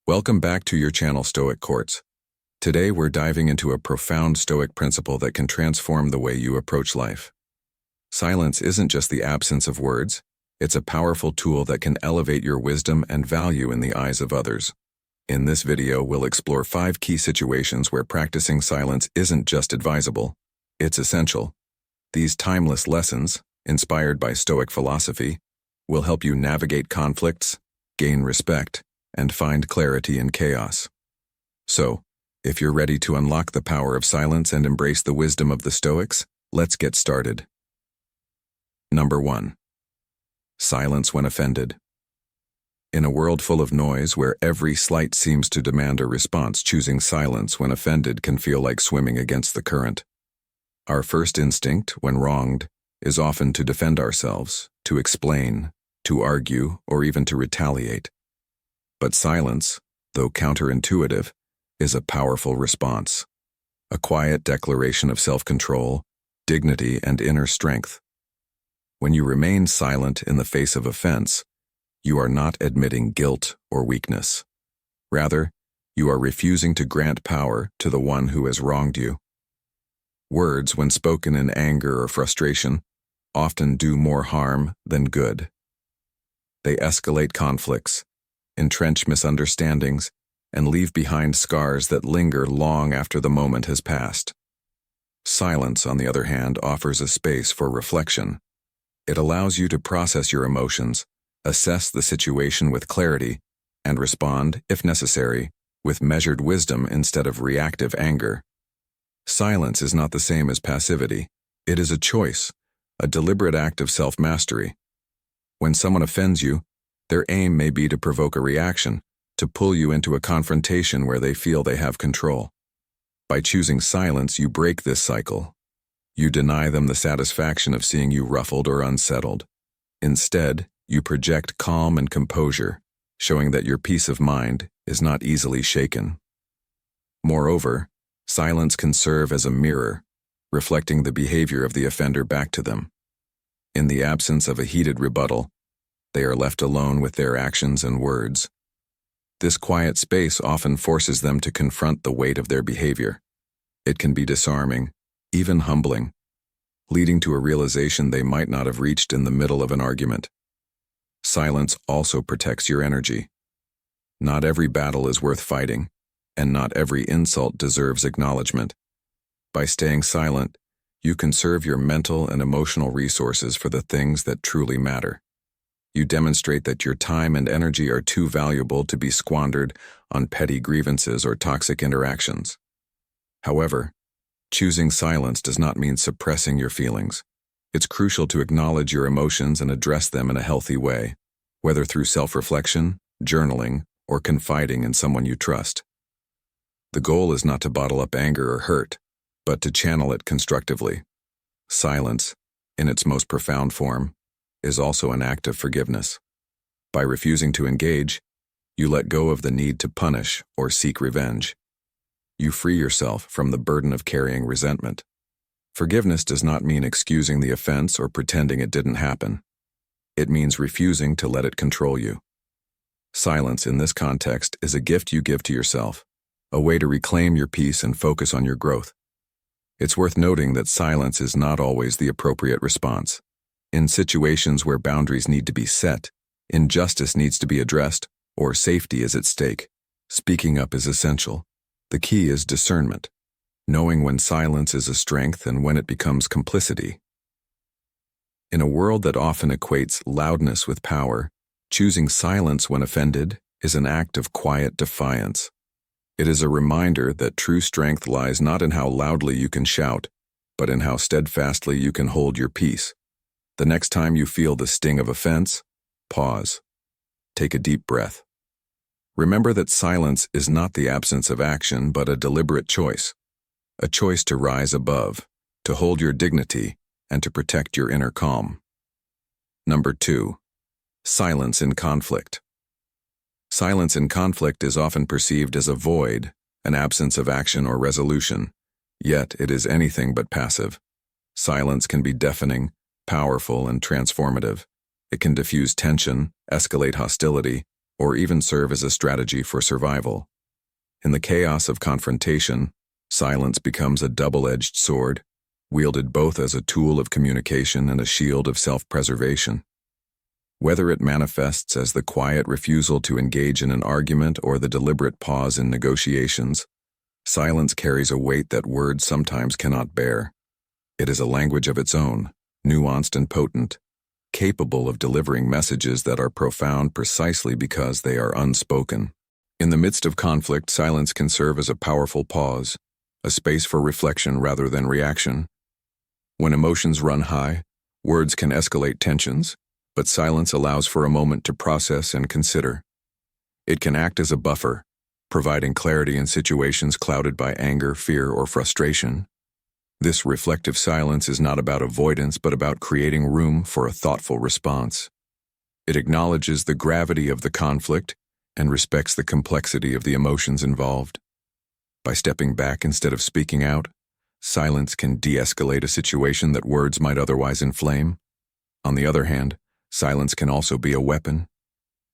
Welcome back to your channel Stoic Courts. Today we're diving into a profound Stoic principle that can transform the way you approach life. Silence isn't just the absence of words, it's a powerful tool that can elevate your wisdom and value in the eyes of others. In this video, we'll explore 5 key situations where practicing silence isn't just advisable, it's essential. These timeless lessons, inspired by Stoic philosophy, will help you navigate conflicts, gain respect, and find clarity in chaos. So, if you're ready to unlock the power of silence and embrace the wisdom of the Stoics, let's get started. Number 1. Silence when offended. In a world full of noise where every slight seems to demand a response, choosing silence when offended can feel like swimming against the current. Our first instinct, when wronged, is often to defend ourselves, to explain, to argue, or even to retaliate. But silence, though counterintuitive, is a powerful response, a quiet declaration of self-control, dignity, and inner strength. When you remain silent in the face of offense, you are not admitting guilt or weakness. Rather, you are refusing to grant power to the one who has wronged you. Words, when spoken in anger or frustration, often do more harm than good. They escalate conflicts, entrench misunderstandings, and leave behind scars that linger long after the moment has passed. Silence, on the other hand, offers a space for reflection. It allows you to process your emotions, assess the situation with clarity, and respond, if necessary, with measured wisdom instead of reactive anger. Silence is not the same as passivity. It is a choice, a deliberate act of self-mastery. When someone offends you, their aim may be to provoke a reaction, to pull you into a confrontation where they feel they have control. By choosing silence, you break this cycle. You deny them the satisfaction of seeing you ruffled or unsettled. Instead, you project calm and composure, showing that your peace of mind is not easily shaken. Moreover, silence can serve as a mirror, reflecting the behavior of the offender back to them. In the absence of a heated rebuttal, they are left alone with their actions and words. This quiet space often forces them to confront the weight of their behavior. It can be disarming, even humbling, leading to a realization they might not have reached in the middle of an argument. Silence also protects your energy. Not every battle is worth fighting, and not every insult deserves acknowledgement. By staying silent, you conserve your mental and emotional resources for the things that truly matter. You demonstrate that your time and energy are too valuable to be squandered on petty grievances or toxic interactions. However, choosing silence does not mean suppressing your feelings. It's crucial to acknowledge your emotions and address them in a healthy way, whether through self-reflection, journaling, or confiding in someone you trust. The goal is not to bottle up anger or hurt, but to channel it constructively. Silence, in its most profound form, is also an act of forgiveness. By refusing to engage, you let go of the need to punish or seek revenge. You free yourself from the burden of carrying resentment. Forgiveness does not mean excusing the offense or pretending it didn't happen. It means refusing to let it control you. Silence in this context is a gift you give to yourself, a way to reclaim your peace and focus on your growth. It's worth noting that silence is not always the appropriate response. In situations where boundaries need to be set, injustice needs to be addressed, or safety is at stake, speaking up is essential. The key is discernment, knowing when silence is a strength and when it becomes complicity. In a world that often equates loudness with power, choosing silence when offended is an act of quiet defiance. It is a reminder that true strength lies not in how loudly you can shout, but in how steadfastly you can hold your peace. The next time you feel the sting of offense, pause. Take a deep breath. Remember that silence is not the absence of action, but a deliberate choice. A choice to rise above, to hold your dignity, and to protect your inner calm. Number 2. Silence in conflict. Silence in conflict is often perceived as a void, an absence of action or resolution, yet it is anything but passive. Silence can be deafening, powerful, and transformative. It can diffuse tension, escalate hostility, or even serve as a strategy for survival. In the chaos of confrontation, silence becomes a double-edged sword, wielded both as a tool of communication and a shield of self-preservation. Whether it manifests as the quiet refusal to engage in an argument or the deliberate pause in negotiations, silence carries a weight that words sometimes cannot bear. It is a language of its own, nuanced and potent, capable of delivering messages that are profound precisely because they are unspoken. In the midst of conflict, silence can serve as a powerful pause, a space for reflection rather than reaction. When emotions run high, words can escalate tensions, but silence allows for a moment to process and consider. It can act as a buffer, providing clarity in situations clouded by anger, fear, or frustration. This reflective silence is not about avoidance but about creating room for a thoughtful response. It acknowledges the gravity of the conflict and respects the complexity of the emotions involved. By stepping back instead of speaking out, silence can de-escalate a situation that words might otherwise inflame. On the other hand, silence can also be a weapon.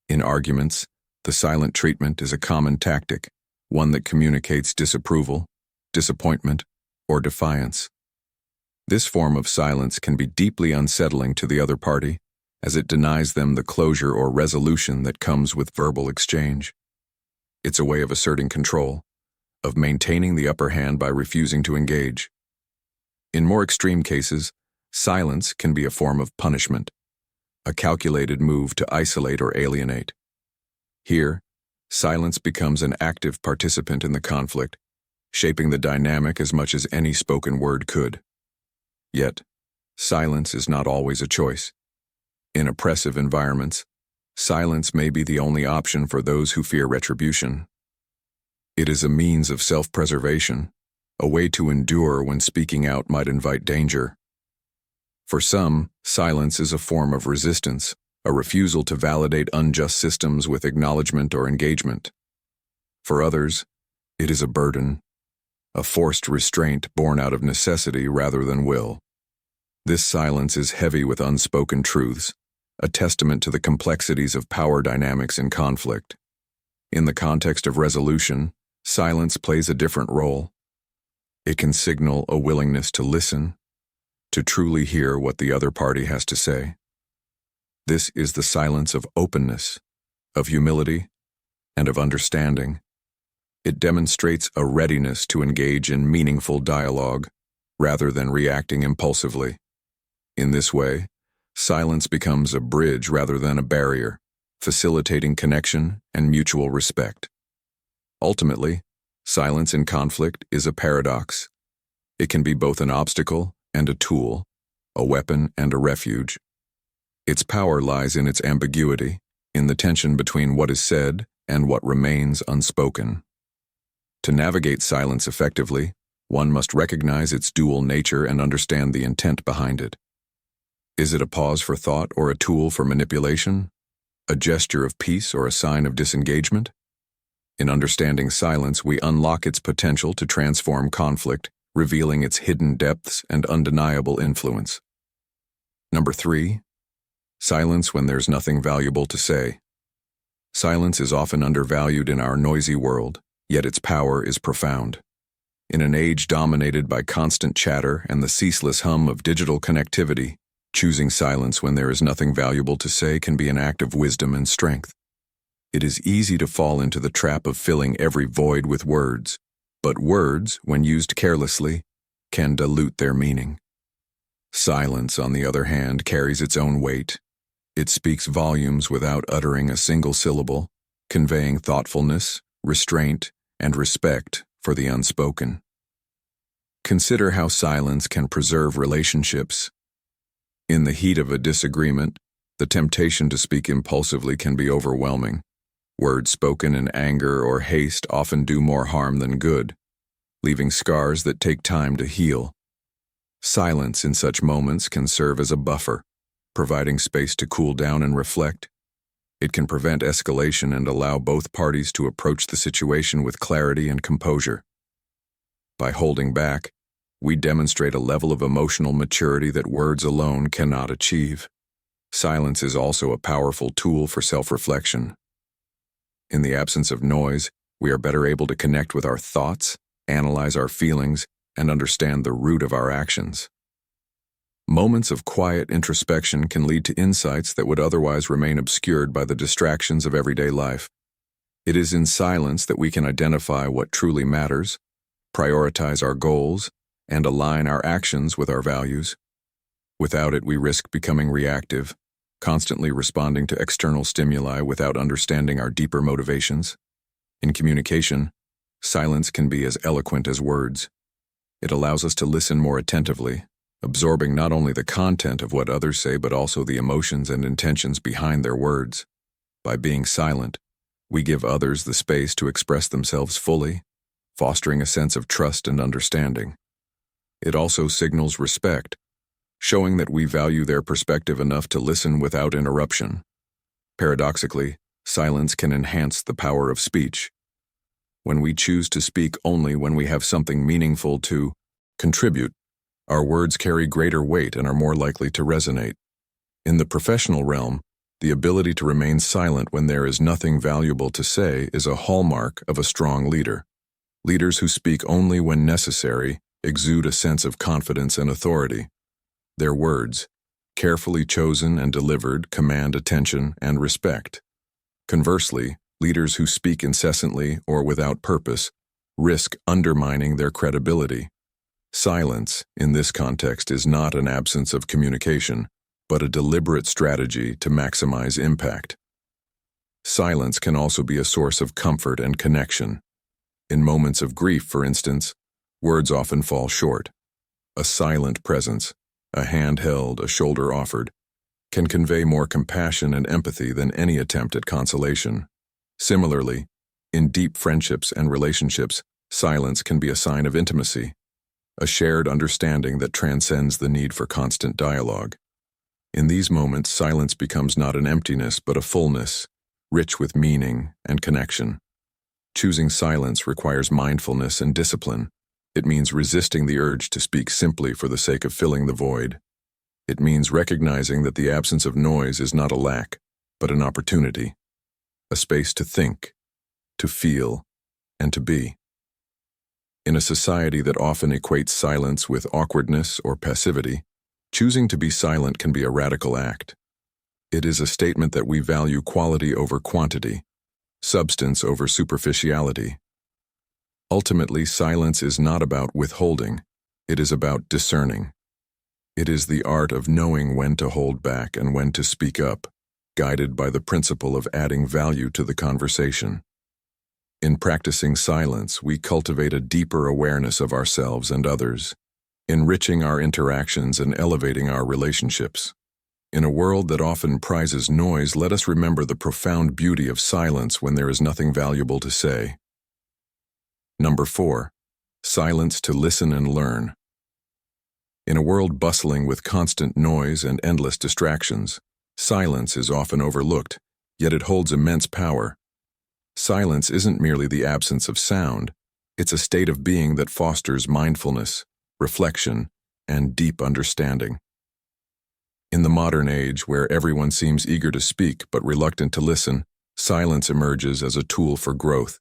In arguments, the silent treatment is a common tactic, one that communicates disapproval, disappointment, or defiance. This form of silence can be deeply unsettling to the other party, as it denies them the closure or resolution that comes with verbal exchange. It's a way of asserting control, of maintaining the upper hand by refusing to engage. In more extreme cases, silence can be a form of punishment, a calculated move to isolate or alienate. Here, silence becomes an active participant in the conflict, shaping the dynamic as much as any spoken word could. Yet, silence is not always a choice. In oppressive environments, silence may be the only option for those who fear retribution. It is a means of self-preservation, a way to endure when speaking out might invite danger. For some, silence is a form of resistance, a refusal to validate unjust systems with acknowledgement or engagement. For others, it is a burden, a forced restraint born out of necessity rather than will. This silence is heavy with unspoken truths, a testament to the complexities of power dynamics in conflict. In the context of resolution, silence plays a different role. It can signal a willingness to listen, to truly hear what the other party has to say. This is the silence of openness, of humility, and of understanding. It demonstrates a readiness to engage in meaningful dialogue, rather than reacting impulsively. In this way, silence becomes a bridge rather than a barrier, facilitating connection and mutual respect. Ultimately, silence in conflict is a paradox. It can be both an obstacle and a tool, a weapon and a refuge. Its power lies in its ambiguity, in the tension between what is said and what remains unspoken. To navigate silence effectively, one must recognize its dual nature and understand the intent behind it. Is it a pause for thought or a tool for manipulation? A gesture of peace or a sign of disengagement? In understanding silence, we unlock its potential to transform conflict, revealing its hidden depths and undeniable influence. Number 3. Silence when there's nothing valuable to say. Silence is often undervalued in our noisy world, yet its power is profound. In an age dominated by constant chatter and the ceaseless hum of digital connectivity, choosing silence when there is nothing valuable to say can be an act of wisdom and strength. It is easy to fall into the trap of filling every void with words, but words, when used carelessly, can dilute their meaning. Silence, on the other hand, carries its own weight. It speaks volumes without uttering a single syllable, conveying thoughtfulness, restraint, and respect for the unspoken. Consider how silence can preserve relationships. In the heat of a disagreement, the temptation to speak impulsively can be overwhelming. Words spoken in anger or haste often do more harm than good, leaving scars that take time to heal. Silence in such moments can serve as a buffer, providing space to cool down and reflect. It can prevent escalation and allow both parties to approach the situation with clarity and composure. By holding back, we demonstrate a level of emotional maturity that words alone cannot achieve. Silence is also a powerful tool for self-reflection. In the absence of noise, we are better able to connect with our thoughts, analyze our feelings, and understand the root of our actions. Moments of quiet introspection can lead to insights that would otherwise remain obscured by the distractions of everyday life. It is in silence that we can identify what truly matters, prioritize our goals, and align our actions with our values. Without it, we risk becoming reactive, constantly responding to external stimuli without understanding our deeper motivations. In communication, silence can be as eloquent as words. It allows us to listen more attentively, absorbing not only the content of what others say but also the emotions and intentions behind their words. By being silent, we give others the space to express themselves fully, fostering a sense of trust and understanding. It also signals respect, showing that we value their perspective enough to listen without interruption. Paradoxically, silence can enhance the power of speech. When we choose to speak only when we have something meaningful to contribute, our words carry greater weight and are more likely to resonate. In the professional realm, the ability to remain silent when there is nothing valuable to say is a hallmark of a strong leader. Leaders who speak only when necessary exude a sense of confidence and authority. Their words, carefully chosen and delivered, command attention and respect. Conversely, leaders who speak incessantly or without purpose risk undermining their credibility. Silence, in this context, is not an absence of communication, but a deliberate strategy to maximize impact. Silence can also be a source of comfort and connection. In moments of grief, for instance, words often fall short. A silent presence, a hand held, a shoulder offered, can convey more compassion and empathy than any attempt at consolation. Similarly, in deep friendships and relationships, silence can be a sign of intimacy, a shared understanding that transcends the need for constant dialogue. In these moments, silence becomes not an emptiness but a fullness, rich with meaning and connection. Choosing silence requires mindfulness and discipline. It means resisting the urge to speak simply for the sake of filling the void. It means recognizing that the absence of noise is not a lack, but an opportunity, a space to think, to feel, and to be. In a society that often equates silence with awkwardness or passivity, choosing to be silent can be a radical act. It is a statement that we value quality over quantity, substance over superficiality. Ultimately, silence is not about withholding, it is about discerning. It is the art of knowing when to hold back and when to speak up, guided by the principle of adding value to the conversation. In practicing silence, we cultivate a deeper awareness of ourselves and others, enriching our interactions and elevating our relationships. In a world that often prizes noise, let us remember the profound beauty of silence when there is nothing valuable to say. Number 4. Silence to listen and learn. In a world bustling with constant noise and endless distractions, silence is often overlooked, yet it holds immense power. Silence isn't merely the absence of sound, it's a state of being that fosters mindfulness, reflection, and deep understanding. In the modern age, where everyone seems eager to speak but reluctant to listen, silence emerges as a tool for growth.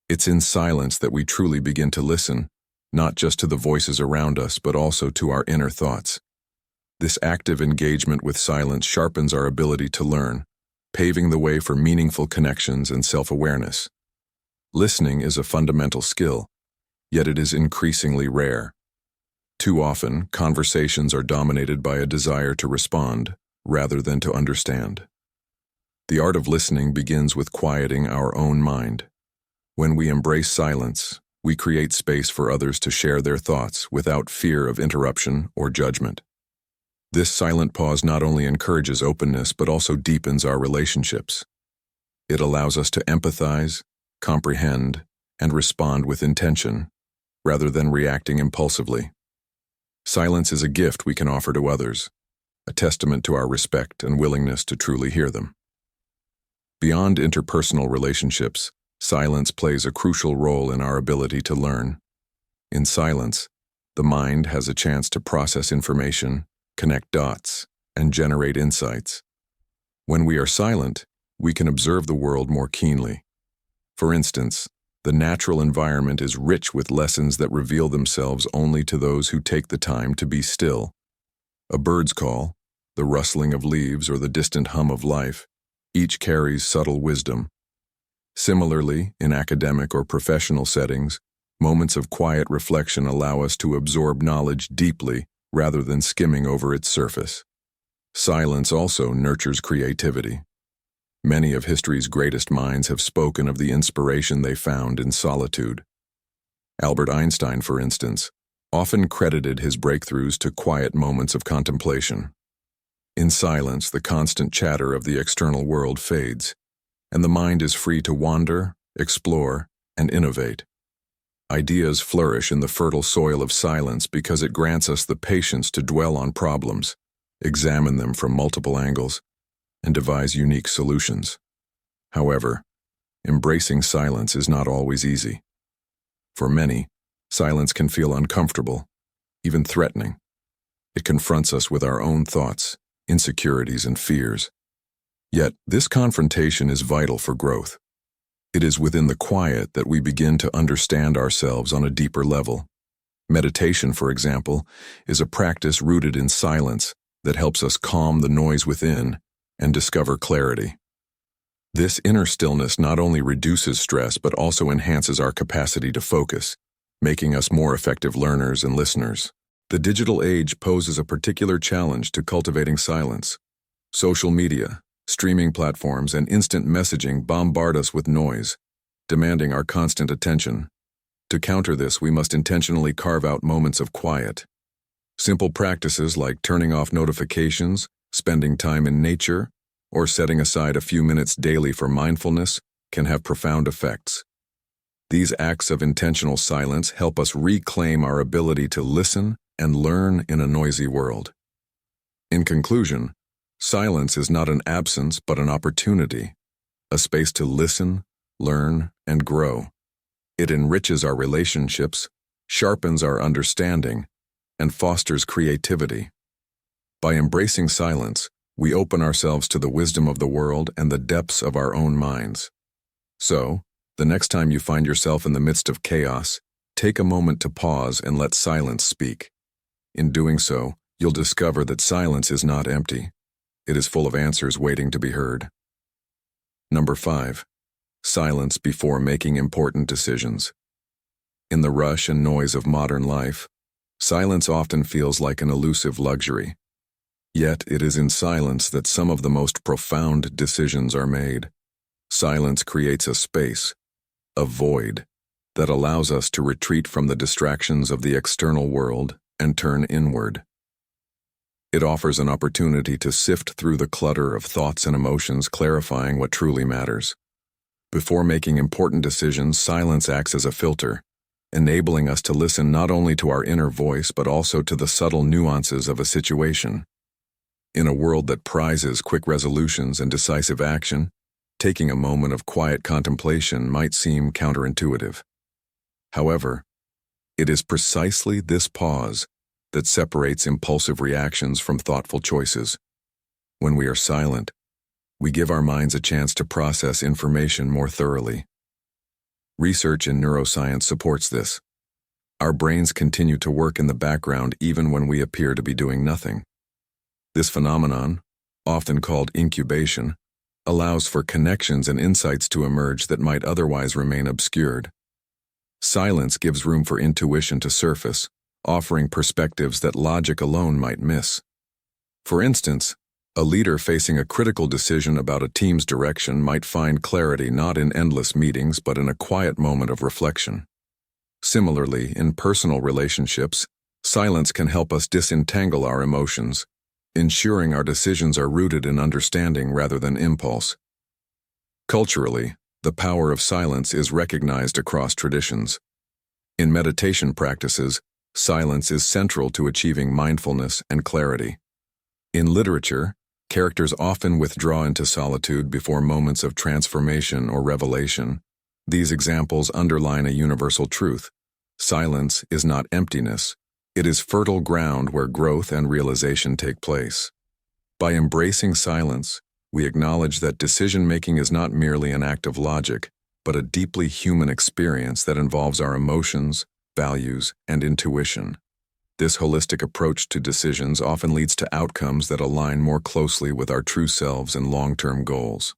It's in silence that we truly begin to listen, not just to the voices around us, but also to our inner thoughts. This active engagement with silence sharpens our ability to learn, paving the way for meaningful connections and self-awareness. Listening is a fundamental skill, yet it is increasingly rare. Too often, conversations are dominated by a desire to respond, rather than to understand. The art of listening begins with quieting our own mind. When we embrace silence, we create space for others to share their thoughts without fear of interruption or judgment. This silent pause not only encourages openness but also deepens our relationships. It allows us to empathize, comprehend, and respond with intention, rather than reacting impulsively. Silence is a gift we can offer to others, a testament to our respect and willingness to truly hear them. Beyond interpersonal relationships, silence plays a crucial role in our ability to learn. In silence, the mind has a chance to process information, connect dots, and generate insights. When we are silent, we can observe the world more keenly, For instance, the natural environment is rich with lessons that reveal themselves only to those who take the time to be still. A bird's call, the rustling of leaves, or the distant hum of life, each carries subtle wisdom. Similarly, in academic or professional settings, moments of quiet reflection allow us to absorb knowledge deeply rather than skimming over its surface. Silence also nurtures creativity. Many of history's greatest minds have spoken of the inspiration they found in solitude. Albert Einstein, for instance, often credited his breakthroughs to quiet moments of contemplation. In silence, the constant chatter of the external world fades, and the mind is free to wander, explore, and innovate. Ideas flourish in the fertile soil of silence because it grants us the patience to dwell on problems, examine them from multiple angles, and devise unique solutions. However, embracing silence is not always easy. For many, silence can feel uncomfortable, even threatening. It confronts us with our own thoughts, insecurities, and fears. Yet, this confrontation is vital for growth. It is within the quiet that we begin to understand ourselves on a deeper level. Meditation, for example, is a practice rooted in silence that helps us calm the noise within and discover clarity. This inner stillness not only reduces stress but also enhances our capacity to focus, making us more effective learners and listeners. The digital age poses a particular challenge to cultivating silence. Social media, streaming platforms, and instant messaging bombard us with noise, demanding our constant attention. To counter this, we must intentionally carve out moments of quiet. Simple practices like turning off notifications, spending time in nature, or setting aside a few minutes daily for mindfulness can have profound effects. These acts of intentional silence help us reclaim our ability to listen and learn in a noisy world. In conclusion, silence is not an absence but an opportunity, a space to listen, learn, and grow. It enriches our relationships, sharpens our understanding, and fosters creativity. By embracing silence, we open ourselves to the wisdom of the world and the depths of our own minds. So, the next time you find yourself in the midst of chaos, take a moment to pause and let silence speak. In doing so, you'll discover that silence is not empty. It is full of answers waiting to be heard. Number 5. Silence before making important decisions. In the rush and noise of modern life, silence often feels like an elusive luxury. Yet it is in silence that some of the most profound decisions are made. Silence creates a space, a void, that allows us to retreat from the distractions of the external world and turn inward. It offers an opportunity to sift through the clutter of thoughts and emotions, clarifying what truly matters. Before making important decisions, silence acts as a filter, enabling us to listen not only to our inner voice but also to the subtle nuances of a situation. In a world that prizes quick resolutions and decisive action, taking a moment of quiet contemplation might seem counterintuitive. However, it is precisely this pause that separates impulsive reactions from thoughtful choices. When we are silent, we give our minds a chance to process information more thoroughly. Research in neuroscience supports this. Our brains continue to work in the background even when we appear to be doing nothing. This phenomenon, often called incubation, allows for connections and insights to emerge that might otherwise remain obscured. Silence gives room for intuition to surface, offering perspectives that logic alone might miss. For instance, a leader facing a critical decision about a team's direction might find clarity not in endless meetings but in a quiet moment of reflection. Similarly, in personal relationships, silence can help us disentangle our emotions, ensuring our decisions are rooted in understanding rather than impulse. Culturally, the power of silence is recognized across traditions. In meditation practices, silence is central to achieving mindfulness and clarity. In literature, characters often withdraw into solitude before moments of transformation or revelation. These examples underline a universal truth. Silence is not emptiness. It is fertile ground where growth and realization take place. By embracing silence, we acknowledge that decision-making is not merely an act of logic, but a deeply human experience that involves our emotions, values, and intuition. This holistic approach to decisions often leads to outcomes that align more closely with our true selves and long-term goals.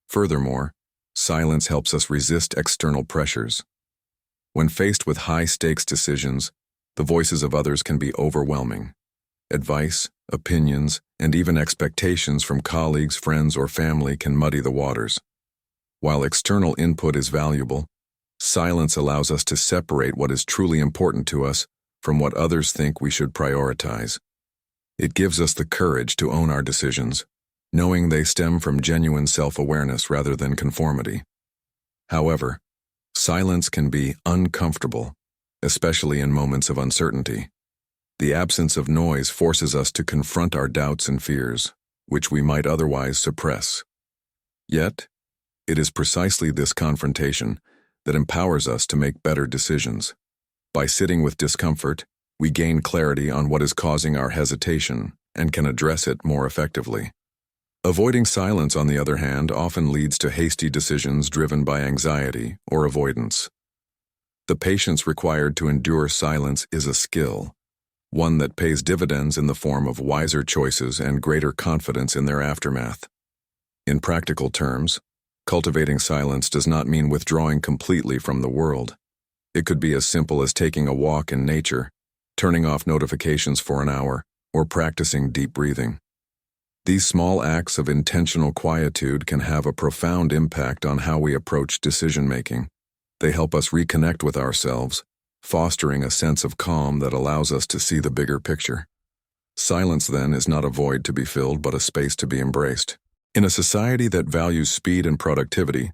Furthermore, silence helps us resist external pressures. When faced with high-stakes decisions, the voices of others can be overwhelming. Advice, opinions, and even expectations from colleagues, friends, or family can muddy the waters. While external input is valuable, silence allows us to separate what is truly important to us from what others think we should prioritize. It gives us the courage to own our decisions, knowing they stem from genuine self-awareness rather than conformity. However, silence can be uncomfortable, especially in moments of uncertainty. The absence of noise forces us to confront our doubts and fears, which we might otherwise suppress. Yet, it is precisely this confrontation that empowers us to make better decisions. By sitting with discomfort, we gain clarity on what is causing our hesitation and can address it more effectively. Avoiding silence, on the other hand, often leads to hasty decisions driven by anxiety or avoidance. The patience required to endure silence is a skill, one that pays dividends in the form of wiser choices and greater confidence in their aftermath. In practical terms, cultivating silence does not mean withdrawing completely from the world. It could be as simple as taking a walk in nature, turning off notifications for an hour, or practicing deep breathing. These small acts of intentional quietude can have a profound impact on how we approach decision-making. They help us reconnect with ourselves, fostering a sense of calm that allows us to see the bigger picture. Silence, then, is not a void to be filled, but a space to be embraced. In a society that values speed and productivity,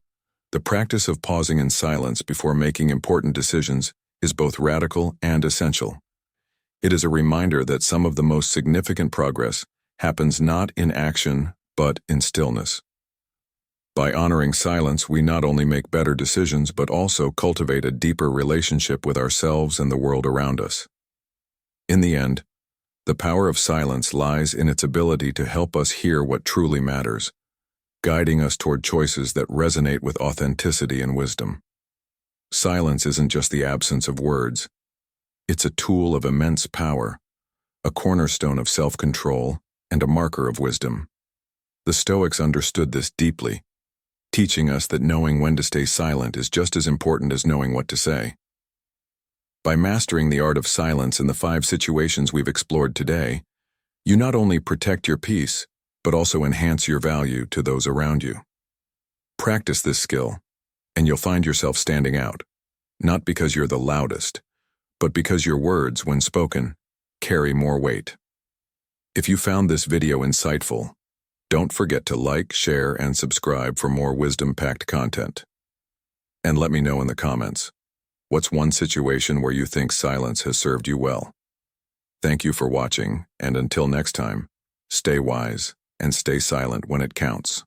the practice of pausing in silence before making important decisions is both radical and essential. It is a reminder that some of the most significant progress happens not in action, but in stillness. By honoring silence, we not only make better decisions, but also cultivate a deeper relationship with ourselves and the world around us. In the end, the power of silence lies in its ability to help us hear what truly matters, guiding us toward choices that resonate with authenticity and wisdom. Silence isn't just the absence of words. It's a tool of immense power, a cornerstone of self-control, and a marker of wisdom. The Stoics understood this deeply, teaching us that knowing when to stay silent is just as important as knowing what to say. By mastering the art of silence in the 5 situations we've explored today, you not only protect your peace, but also enhance your value to those around you. Practice this skill, and you'll find yourself standing out, not because you're the loudest, but because your words, when spoken, carry more weight. If you found this video insightful, don't forget to like, share, and subscribe for more wisdom-packed content. And let me know in the comments, what's one situation where you think silence has served you well? Thank you for watching, and until next time, stay wise and stay silent when it counts.